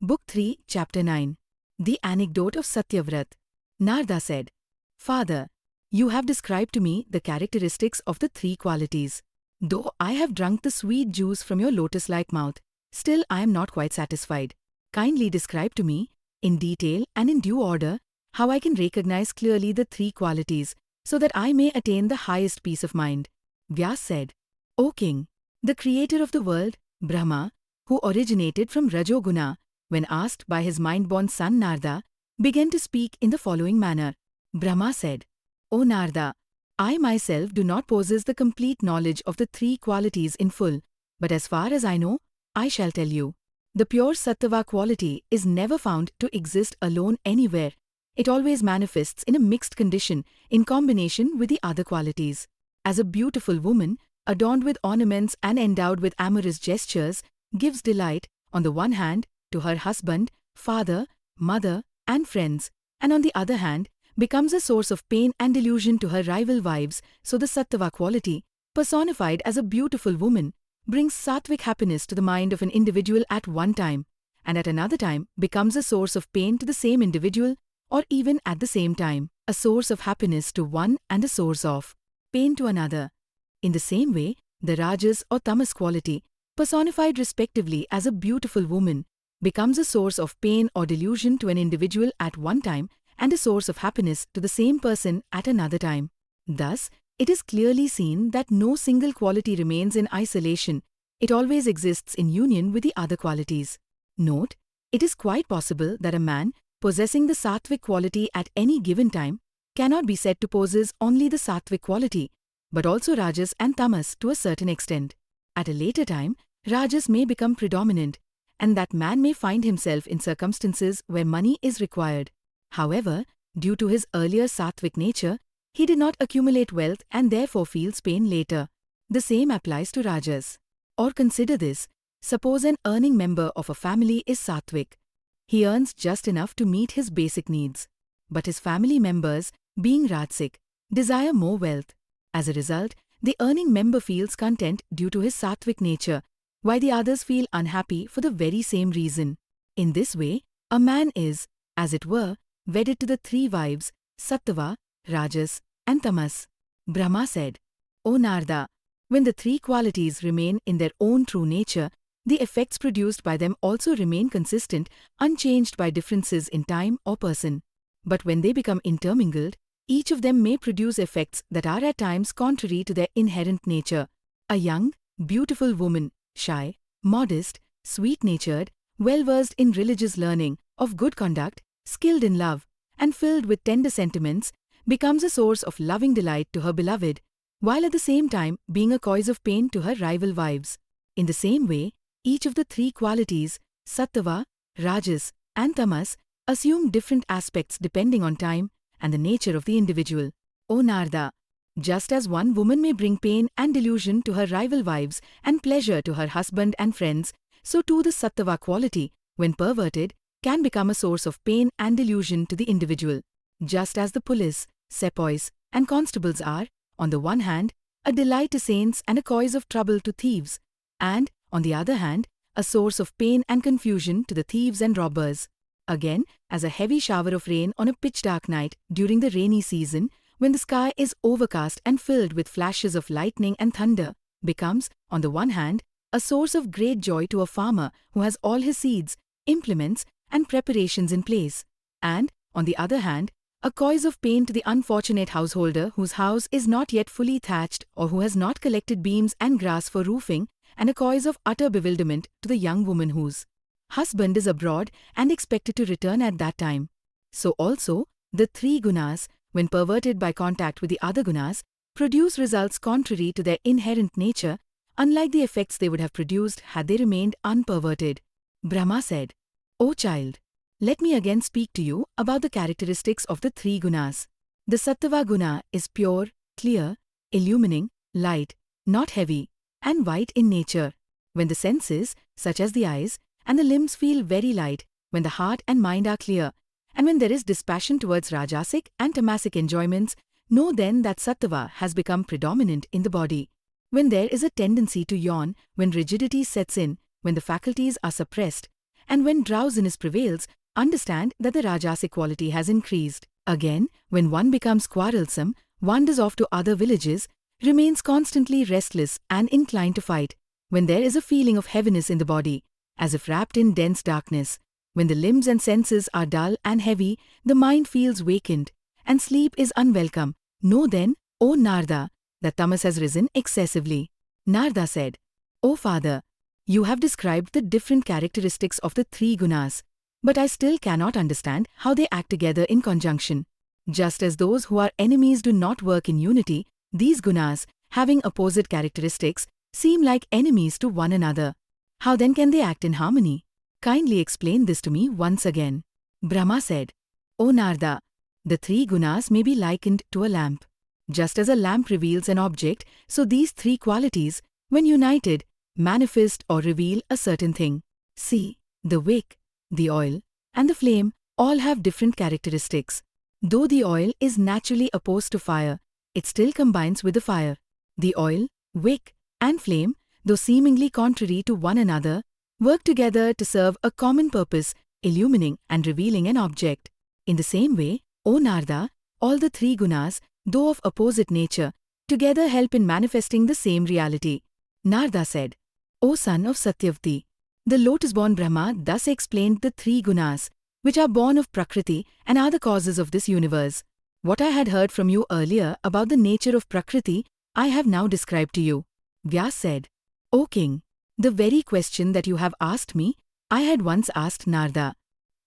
Book 3, Chapter 9. The Anecdote of Satyavrata. Narada said, Father, you have described to me the characteristics of the three qualities. Though I have drunk the sweet juice from your lotus-like mouth, still I am not quite satisfied. Kindly describe to me, in detail and in due order, how I can recognize clearly the three qualities, so that I may attain the highest peace of mind. Vyasa said, O King, the creator of the world, Brahma, who originated from Rajoguna, when asked by his mind-born son Narada, began to speak in the following manner. Brahma said, O Narada, I myself do not possess the complete knowledge of the three qualities in full, but as far as I know, I shall tell you. The pure Sattva quality is never found to exist alone anywhere. It always manifests in a mixed condition in combination with the other qualities. As a beautiful woman, adorned with ornaments and endowed with amorous gestures, gives delight, on the one hand, to her husband, father, mother, and friends, and on the other hand, becomes a source of pain and delusion to her rival wives, so the Sattva quality, personified as a beautiful woman, brings sattvic happiness to the mind of an individual at one time, and at another time becomes a source of pain to the same individual, or even at the same time, a source of happiness to one and a source of pain to another. In the same way, the Rajas or Tamas quality, personified respectively as a beautiful woman, becomes a source of pain or delusion to an individual at one time and a source of happiness to the same person at another time. Thus, it is clearly seen that no single quality remains in isolation. It always exists in union with the other qualities. Note, it is quite possible that a man possessing the sattvic quality at any given time cannot be said to possess only the sattvic quality, but also Rajas and Tamas to a certain extent. At a later time, Rajas may become predominant, and that man may find himself in circumstances where money is required. However, due to his earlier sattvic nature, he did not accumulate wealth and therefore feels pain later. The same applies to Rajas. Or consider this, suppose an earning member of a family is sattvic. He earns just enough to meet his basic needs. But his family members, being Rajasic, desire more wealth. As a result, the earning member feels content due to his sattvic nature, while the others feel unhappy for the very same reason. In this way, a man is, as it were, wedded to the three wives, Sattva, Rajas, and Tamas. Brahma said, O Narada, when the three qualities remain in their own true nature, the effects produced by them also remain consistent, unchanged by differences in time or person. But when they become intermingled, each of them may produce effects that are at times contrary to their inherent nature. A young, beautiful woman, shy, modest, sweet-natured, well-versed in religious learning, of good conduct, skilled in love, and filled with tender sentiments, becomes a source of loving delight to her beloved, while at the same time being a cause of pain to her rival wives. In the same way, each of the three qualities, Sattva, Rajas, and Tamas, assume different aspects depending on time and the nature of the individual. O Narada, just as one woman may bring pain and delusion to her rival wives and pleasure to her husband and friends, so too the Sattva quality, when perverted, can become a source of pain and delusion to the individual. Just as the police, sepoys, and constables are, on the one hand, a delight to saints and a cause of trouble to thieves, and, on the other hand, a source of pain and confusion to the thieves and robbers. Again, as a heavy shower of rain on a pitch-dark night during the rainy season, when the sky is overcast and filled with flashes of lightning and thunder, becomes, on the one hand, a source of great joy to a farmer who has all his seeds, implements, and preparations in place, and, on the other hand, a cause of pain to the unfortunate householder whose house is not yet fully thatched or who has not collected beams and grass for roofing, and a cause of utter bewilderment to the young woman whose husband is abroad and expected to return at that time. So also, the three gunas, when perverted by contact with the other gunas, produce results contrary to their inherent nature, unlike the effects they would have produced had they remained unperverted. Brahma said, O child, let me again speak to you about the characteristics of the three gunas. The Sattva guna is pure, clear, illumining, light, not heavy, and white in nature. When the senses, such as the eyes, and the limbs feel very light, when the heart and mind are clear, and when there is dispassion towards Rajasic and Tamasic enjoyments, know then that Sattva has become predominant in the body. When there is a tendency to yawn, when rigidity sets in, when the faculties are suppressed, and when drowsiness prevails, understand that the Rajasic quality has increased. Again, when one becomes quarrelsome, wanders off to other villages, remains constantly restless and inclined to fight, when there is a feeling of heaviness in the body, as if wrapped in dense darkness, when the limbs and senses are dull and heavy, the mind feels vacant, and sleep is unwelcome, know then, O Narada, that Tamas has risen excessively. Narada said, O Father, you have described the different characteristics of the three Gunas, but I still cannot understand how they act together in conjunction. Just as those who are enemies do not work in unity, these Gunas, having opposite characteristics, seem like enemies to one another. How then can they act in harmony? Kindly explain this to me once again. Brahma said, O Narada, the three Gunas may be likened to a lamp. Just as a lamp reveals an object, so these three qualities, when united, manifest or reveal a certain thing. See, the wick, the oil, and the flame all have different characteristics. Though the oil is naturally opposed to fire, it still combines with the fire. The oil, wick, and flame, though seemingly contrary to one another, work together to serve a common purpose, illumining and revealing an object. In the same way, O Narada, all the three Gunas, though of opposite nature, together help in manifesting the same reality. Narada said, O son of Satyavati, the lotus-born Brahma thus explained the three Gunas, which are born of Prakriti and are the causes of this universe. What I had heard from you earlier about the nature of Prakriti, I have now described to you. Vyasa said, O king, the very question that you have asked me, I had once asked Narada.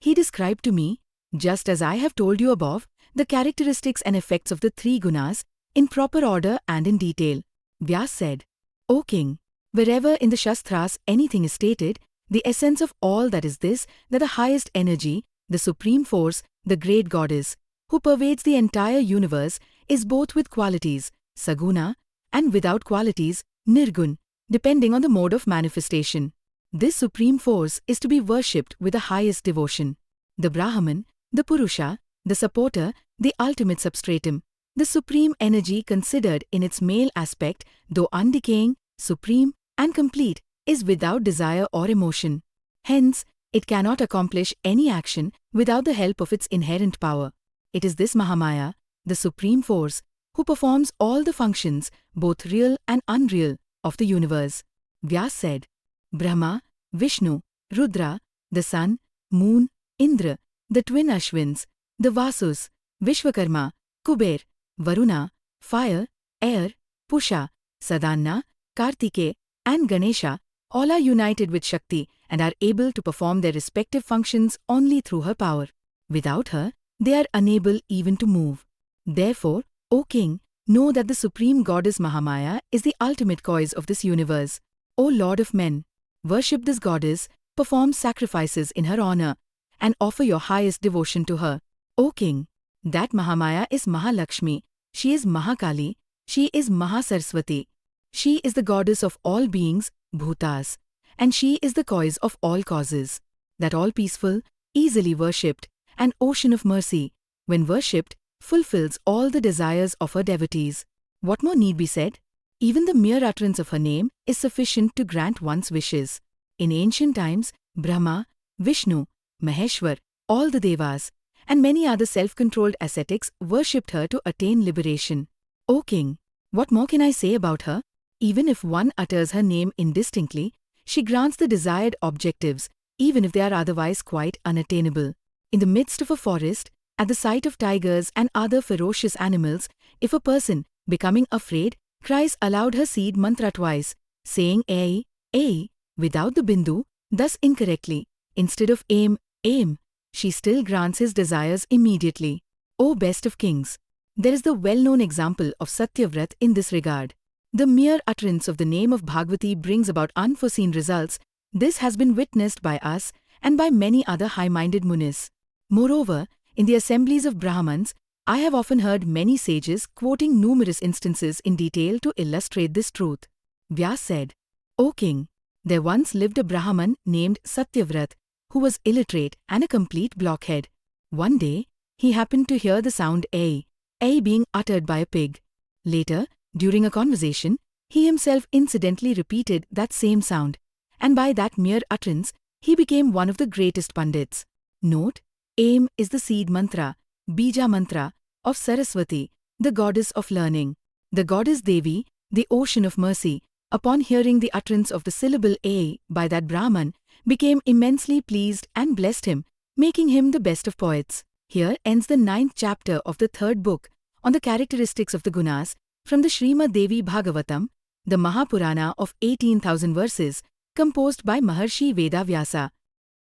He described to me, just as I have told you above, the characteristics and effects of the three Gunas, in proper order and in detail. Vyasa said, O king, wherever in the Shastras anything is stated, the essence of all that is this, that the highest energy, the supreme force, the great goddess, who pervades the entire universe, is both with qualities, saguna, and without qualities, nirgun, depending on the mode of manifestation. This supreme force is to be worshipped with the highest devotion. The Brahman, the Purusha, the supporter, the ultimate substratum, the supreme energy considered in its male aspect, though undecaying, supreme, and complete, is without desire or emotion. Hence, it cannot accomplish any action without the help of its inherent power. It is this Mahamaya, the supreme force, who performs all the functions, both real and unreal, of the universe. Vyasa said, Brahma, Vishnu, Rudra, the sun, moon, Indra, the twin Ashwins, the Vasus, Vishwakarma, Kuber, Varuna, fire, air, Pusha, Sadanna, Kartike, and Ganesha, all are united with Shakti and are able to perform their respective functions only through her power. Without her, they are unable even to move. Therefore, O king, know that the supreme goddess Mahamaya is the ultimate cause of this universe. O Lord of men, worship this goddess, perform sacrifices in her honor, and offer your highest devotion to her. O king, that Mahamaya is Mahalakshmi, she is Mahakali, she is Mahasaraswati. She is the goddess of all beings, bhutas, and she is the cause of all causes. That all peaceful, easily worshipped, and ocean of mercy, when worshipped, fulfills all the desires of her devotees. What more need be said? Even the mere utterance of her name is sufficient to grant one's wishes. In ancient times, Brahma, Vishnu, Maheshwar, all the Devas, and many other self-controlled ascetics worshipped her to attain liberation. O king, what more can I say about her? Even if one utters her name indistinctly, she grants the desired objectives, even if they are otherwise quite unattainable. In the midst of a forest, at the sight of tigers and other ferocious animals, if a person, becoming afraid, cries aloud her seed mantra twice, saying Ai, Ai, without the bindu, thus incorrectly, instead of aim, aim, she still grants his desires immediately. O best of kings, there is the well-known example of Satyavrata in this regard. The mere utterance of the name of Bhagavati brings about unforeseen results. This has been witnessed by us and by many other high-minded munis. Moreover, in the assemblies of Brahmans, I have often heard many sages quoting numerous instances in detail to illustrate this truth. Vyasa said, O king, there once lived a Brahman named Satyavrata, who was illiterate and a complete blockhead. One day, he happened to hear the sound A being uttered by a pig. Later, during a conversation, he himself incidentally repeated that same sound, and by that mere utterance, he became one of the greatest Pandits. Note, Aim is the seed mantra, Bija mantra, of Saraswati, the goddess of learning. The goddess Devi, the ocean of mercy, upon hearing the utterance of the syllable A by that Brahman, became immensely pleased and blessed him, making him the best of poets. Here ends the 9th chapter of the 3rd book on the characteristics of the Gunas from the Srimad Devi Bhagavatam, the Mahapurana of 18,000 verses, composed by Maharshi Vyasa.